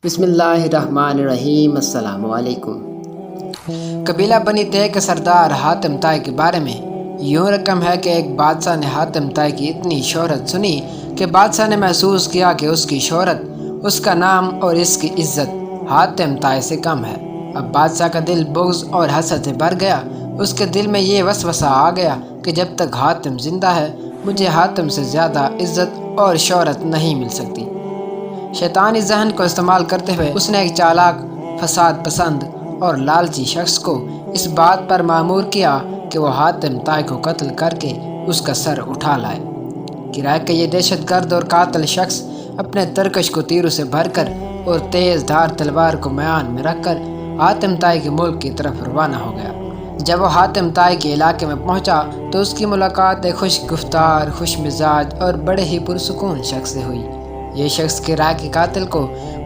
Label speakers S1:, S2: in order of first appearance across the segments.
S1: بسم اللہ الرحمن الرحیم۔ السلام علیکم۔
S2: قبیلہ بنی تے کے سردار حاتم طائی کے بارے میں یوں رقم ہے کہ ایک بادشاہ نے حاتم طائی کی اتنی شہرت سنی کہ بادشاہ نے محسوس کیا کہ اس کی شہرت، اس کا نام اور اس کی عزت حاتم طائی سے کم ہے۔ اب بادشاہ کا دل بغض اور حسد سے بھر گیا۔ اس کے دل میں یہ وسوسہ آ گیا کہ جب تک حاتم زندہ ہے مجھے حاتم سے زیادہ عزت اور شہرت نہیں مل سکتی۔ شیطانی ذہن کو استعمال کرتے ہوئے اس نے ایک چالاک، فساد پسند اور لالچی شخص کو اس بات پر مامور کیا کہ وہ حاتم طائی کو قتل کر کے اس کا سر اٹھا لائے۔ کرائے کا یہ دہشت گرد اور قاتل شخص اپنے ترکش کو تیروں سے بھر کر اور تیز دھار تلوار کو میان میں رکھ کر حاتم طائی کے ملک کی طرف روانہ ہو گیا۔ جب وہ حاتم طائی کے علاقے میں پہنچا تو اس کی ملاقات ایک خوش گفتار، خوش مزاج اور بڑے ہی پرسکون شخص سے ہوئی۔ یہ شخص کرائے کے قاتل کو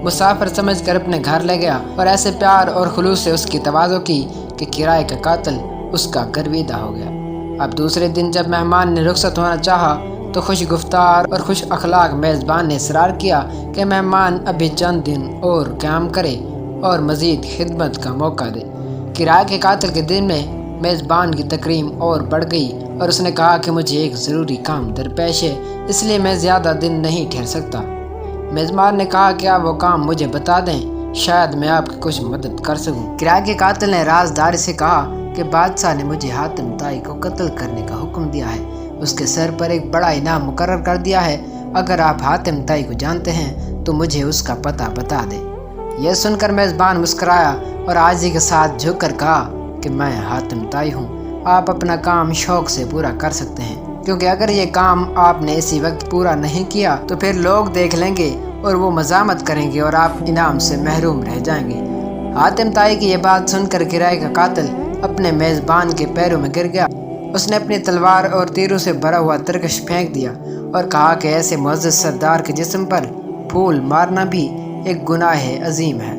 S2: مسافر سمجھ کر اپنے گھر لے گیا اور ایسے پیار اور خلوص سے اس کی تواضع کی کہ کرائے کا قاتل اس کا گرویدہ ہو گیا۔ اب دوسرے دن جب مہمان نے رخصت ہونا چاہا تو خوش گفتار اور خوش اخلاق میزبان نے اصرار کیا کہ مہمان ابھی چند دن اور قیام کرے اور مزید خدمت کا موقع دے۔ کرائے کے قاتل کے دن میں میزبان کی تکریم اور بڑھ گئی اور اس نے کہا کہ مجھے ایک ضروری کام درپیش ہے، اس لیے میں زیادہ دن نہیں ٹھہر سکتا۔ میزبان نے کہا کہ آپ وہ کام مجھے بتا دیں، شاید میں آپ کی کچھ مدد کر سکوں۔ کرائے کے قاتل نے رازداری سے کہا کہ بادشاہ نے مجھے حاتم طائی کو قتل کرنے کا حکم دیا ہے، اس کے سر پر ایک بڑا انعام مقرر کر دیا ہے۔ اگر آپ حاتم طائی کو جانتے ہیں تو مجھے اس کا پتہ بتا دیں۔ یہ سن کر میزبان مسکرایا اور عاجزی کے ساتھ جھک کر کہا کہ میں حاتم طائی ہوں، آپ اپنا کام شوق سے پورا کر سکتے ہیں، کیونکہ اگر یہ کام آپ نے اسی وقت پورا نہیں کیا تو پھر لوگ دیکھ لیں گے اور وہ مزاحمت کریں گے اور آپ انعام سے محروم رہ جائیں گے۔ حاتم طائی کی یہ بات سن کر کرائے کا قاتل اپنے میزبان کے پیروں میں گر گیا۔ اس نے اپنی تلوار اور تیروں سے بھرا ہوا ترکش پھینک دیا اور کہا کہ ایسے معزز سردار کے جسم پر پھول مارنا بھی ایک گناہ عظیم ہے۔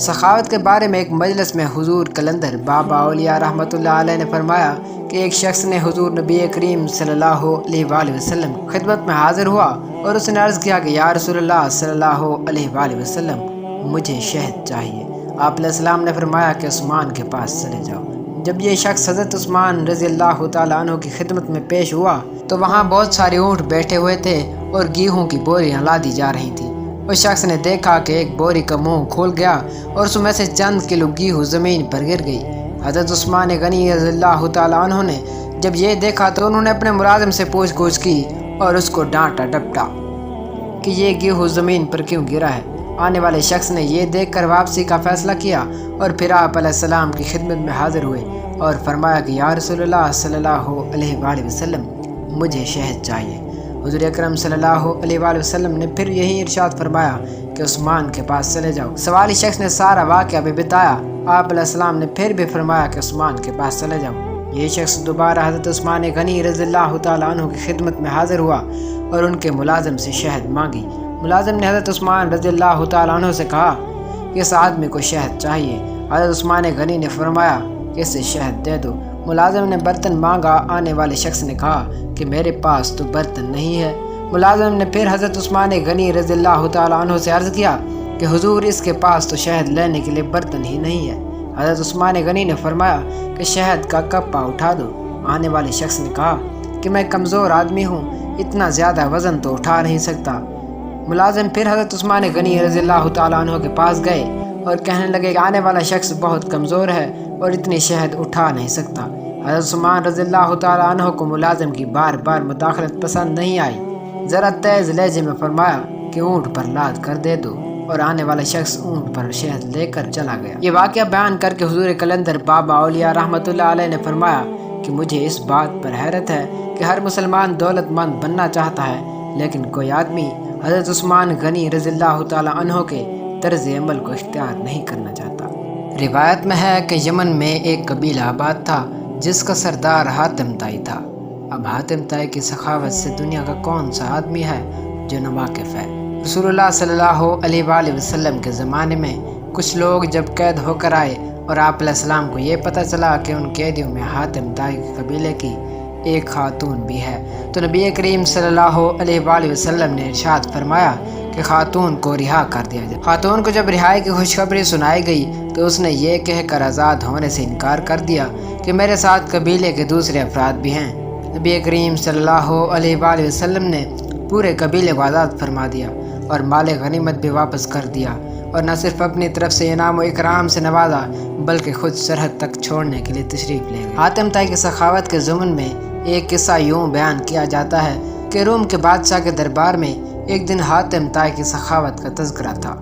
S2: سخاوت کے بارے میں ایک مجلس میں حضور کلندر بابا اولیاء رحمۃ اللہ علیہ نے فرمایا کہ ایک شخص نے حضور نبی کریم صلی اللہ علیہ وآلہ وسلم خدمت میں حاضر ہوا اور اس نے عرض کیا کہ یا رسول اللہ صلی اللہ علیہ وآلہ وسلم، مجھے شہد چاہیے۔ آپ علیہ السلام نے فرمایا کہ عثمان کے پاس چلے جاؤ۔ جب یہ شخص حضرت عثمان رضی اللہ تعالیٰ عنہ کی خدمت میں پیش ہوا تو وہاں بہت سارے اونٹ بیٹھے ہوئے تھے اور گیہوں کی بوریاں لادی جا رہی تھیں۔ اس شخص نے دیکھا کہ ایک بوری کا منہ کھول گیا اور اس میں سے چند کلو گیہوں زمین پر گر گئی۔ حضرت عثمان غنی رضی اللہ تعالیٰ عنہ نے جب یہ دیکھا تو انہوں نے اپنے ملازم سے پوچھ گچھ کی اور اس کو ڈانٹا ڈپٹا کہ یہ گیہوں زمین پر کیوں گرا ہے۔ آنے والے شخص نے یہ دیکھ کر واپسی کا فیصلہ کیا اور پھر آپ علیہ السلام کی خدمت میں حاضر ہوئے اور فرمایا کہ یا رسول اللہ صلی اللہ علیہ وآلہ وسلم، مجھے شہد چاہیے۔ حضور اکرم صلی اللہ علیہ وآلہ وسلم نے پھر یہی ارشاد فرمایا کہ عثمان کے پاس چلے جاؤ۔ سوالی شخص نے سارا واقعہ بھی بتایا۔ آپ علیہ السلام نے پھر بھی فرمایا کہ عثمان کے پاس چلے جاؤ۔ یہ شخص دوبارہ حضرت عثمان غنی رضی اللہ تعالیٰ عنہ کی خدمت میں حاضر ہوا اور ان کے ملازم سے شہد مانگی۔ ملازم نے حضرت عثمان رضی اللہ تعالیٰ عنہ سے کہا کہ اس آدمی کو شہد چاہیے۔ حضرت عثمان غنی نے فرمایا کہ اسے شہد دے دو۔ ملازم نے برتن مانگا۔ آنے والے شخص نے کہا کہ میرے پاس تو برتن نہیں ہے۔ ملازم نے پھر حضرت عثمان غنی رضی اللہ تعالیٰ عنہ سے عرض کیا کہ حضور، اس کے پاس تو شہد لینے کے لیے برتن ہی نہیں ہے۔ حضرت عثمان غنی نے فرمایا کہ شہد کا کپا اٹھا دو۔ آنے والے شخص نے کہا کہ میں کمزور آدمی ہوں، اتنا زیادہ وزن تو اٹھا نہیں سکتا۔ ملازم پھر حضرت عثمان غنی رضی اللہ تعالیٰ عنہ کے پاس گئے اور کہنے لگے کہ آنے والا شخص بہت کمزور ہے اور اتنی شہد اٹھا نہیں سکتا۔ حضرت عثمان رضی اللہ تعالیٰ عنہ کو ملازم کی بار بار مداخلت پسند نہیں آئی۔ ذرا تیز لہجے میں فرمایا کہ اونٹ پر لاد کر دے دو اور آنے والا شخص اونٹ پر شہد لے کر چلا گیا۔ یہ واقعہ بیان کر کے حضور کلندر بابا اولیاء رحمۃ اللہ علیہ نے فرمایا کہ مجھے اس بات پر حیرت ہے کہ ہر مسلمان دولت مند بننا چاہتا ہے، لیکن کوئی آدمی حضرت عثمان غنی رضی اللہ تعالیٰ عنہ کے طرز عمل کو اختیار نہیں کرنا چاہتا۔ روایت میں ہے کہ یمن میں ایک قبیلہ آباد تھا جس کا سردار حاتم طائی تھا۔ اب حاتم طائی کی سخاوت سے دنیا کا کون سا آدمی ہے جو نہ واقف ہے؟ رسول اللہ صلی اللہ علیہ وآلہ وسلم کے زمانے میں کچھ لوگ جب قید ہو کر آئے اور آپ علیہ السلام کو یہ پتہ چلا کہ ان قیدیوں میں حاتم طائی قبیلے کی ایک خاتون بھی ہے تو نبی کریم صلی اللہ علیہ وآلہ وسلم نے ارشاد فرمایا کہ خاتون کو رہا کر دیا جائے۔ خاتون کو جب رہائی کی خوشخبری سنائی گئی تو اس نے یہ کہہ کر آزاد ہونے سے انکار کر دیا کہ میرے ساتھ قبیلے کے دوسرے افراد بھی ہیں۔ نبی کریم صلی اللہ علیہ وآلہ وسلم نے پورے قبیلے کو آزاد فرما دیا اور مال غنیمت بھی واپس کر دیا، اور نہ صرف اپنی طرف سے انعام و اکرام سے نوازا بلکہ خود سرحد تک چھوڑنے کے لیے تشریف لے گئے۔ حاتم طائی کی سخاوت کے ضمن میں ایک قصہ یوں بیان کیا جاتا ہے کہ روم کے بادشاہ کے دربار میں ایک دن حاتم طائی کی سخاوت کا تذکرہ تھا۔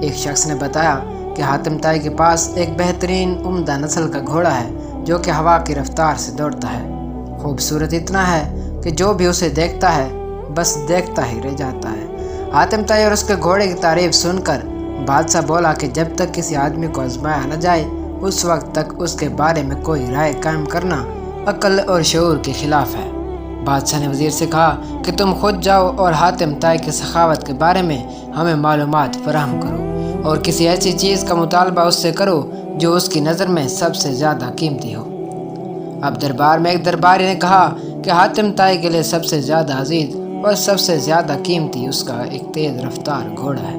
S2: ایک شخص نے بتایا کہ حاتم طائی کے پاس ایک بہترین عمدہ نسل کا گھوڑا ہے جو کہ ہوا کی رفتار سے دوڑتا ہے۔ خوبصورت اتنا ہے کہ جو بھی اسے دیکھتا ہے بس دیکھتا ہی رہ جاتا ہے۔ حاتم طائی اور اس کے گھوڑے کی تعریف سن کر بادشاہ بولا کہ جب تک کسی آدمی کو آزمایا نہ جائے اس وقت تک اس کے بارے میں کوئی رائے قائم کرنا عقل اور شعور کے خلاف ہے۔ بادشاہ نے وزیر سے کہا کہ تم خود جاؤ اور حاتم طائی کی سخاوت کے بارے میں ہمیں معلومات فراہم کرو اور کسی ایسی چیز کا مطالبہ اس سے کرو جو اس کی نظر میں سب سے زیادہ قیمتی ہو۔ اب دربار میں ایک درباری نے کہا کہ حاتم طائی کے لیے سب سے زیادہ عزیز اور سب سے زیادہ قیمتی اس کا ایک تیز رفتار گھوڑا ہے۔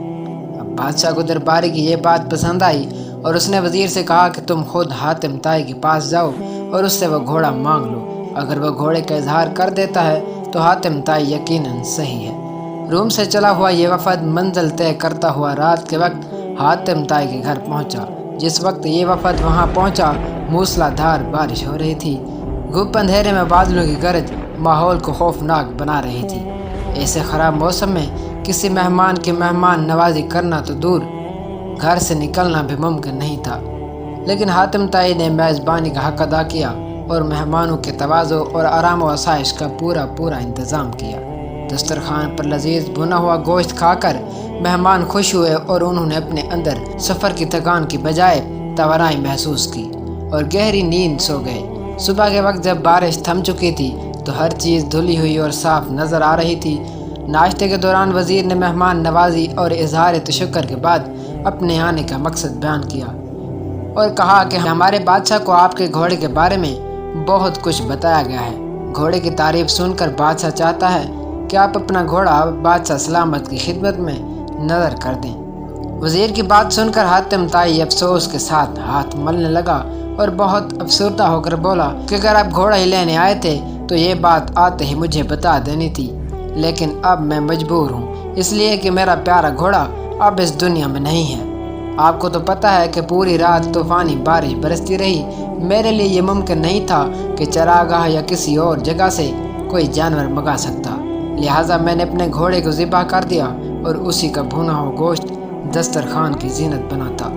S2: اب بادشاہ کو درباری کی یہ بات پسند آئی اور اس نے وزیر سے کہا کہ تم خود حاتم طائی کے پاس جاؤ اور اس سے وہ گھوڑا مانگ لو۔ اگر وہ گھوڑے کا اظہار کر دیتا ہے تو حاتم طائی یقیناً صحیح ہے۔ روم سے چلا ہوا یہ وفد منزل طے کرتا ہوا رات کے وقت حاتم طائی کے گھر پہنچا۔ جس وقت یہ وفد وہاں پہنچا موسلا دھار بارش ہو رہی تھی۔ گھپ اندھیرے میں بادلوں کی گرج ماحول کو خوفناک بنا رہی تھی۔ ایسے خراب موسم میں کسی مہمان کی مہمان نوازی کرنا تو دور، گھر سے نکلنا بھی ممکن نہیں تھا، لیکن حاتم طائی نے میزبانی کا حق ادا کیا اور مہمانوں کے تواضع اور آرام و آسائش کا پورا انتظام کیا۔ دسترخوان پر لذیذ بھنا ہوا گوشت کھا کر مہمان خوش ہوئے اور انہوں نے اپنے اندر سفر کی تھکان کی بجائے توانائی محسوس کی اور گہری نیند سو گئے۔ صبح کے وقت جب بارش تھم چکی تھی تو ہر چیز دھلی ہوئی اور صاف نظر آ رہی تھی۔ ناشتے کے دوران وزیر نے مہمان نوازی اور اظہار تشکر کے بعد اپنے آنے کا مقصد بیان کیا اور کہا کہ ہمارے بادشاہ کو آپ کے گھوڑے کے بارے میں بہت کچھ بتایا گیا ہے۔ گھوڑے کی تعریف سن کر بادشاہ چاہتا ہے کہ آپ اپنا گھوڑا بادشاہ سلامت کی خدمت میں نظر کر دیں۔ وزیر کی بات سن کر حاتم طائی افسوس کے ساتھ ہاتھ ملنے لگا اور بہت افسردہ ہو کر بولا کہ اگر آپ گھوڑا ہی لینے آئے تھے تو یہ بات آتے ہی مجھے بتا دینی تھی، لیکن اب میں مجبور ہوں اس لیے کہ میرا پیارا گھوڑا اب اس دنیا میں نہیں ہے۔ آپ کو تو پتہ ہے کہ پوری رات طوفانی بارش برستی رہی۔ میرے لیے یہ ممکن نہیں تھا کہ چراگاہ یا کسی اور جگہ سے کوئی جانور منگا سکتا، لہٰذا میں نے اپنے گھوڑے کو ذبح کر دیا اور اسی کا بھونا ہوا گوشت دسترخوان کی زینت بنا تھا۔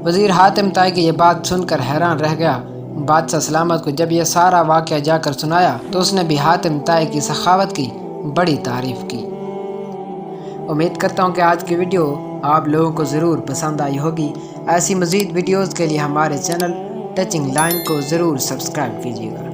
S2: وزیر حاتم طائی کی یہ بات سن کر حیران رہ گیا۔ بادشاہ سلامت کو جب یہ سارا واقعہ جا کر سنایا تو اس نے بھی حاتم طائی کی سخاوت کی بڑی تعریف کی۔ امید کرتا ہوں کہ آج کی ویڈیو آپ لوگوں کو ضرور پسند آئی ہوگی۔ ایسی مزید ویڈیوز کے لیے ہمارے چینل ٹچنگ لائن کو ضرور سبسکرائب کیجیے گا۔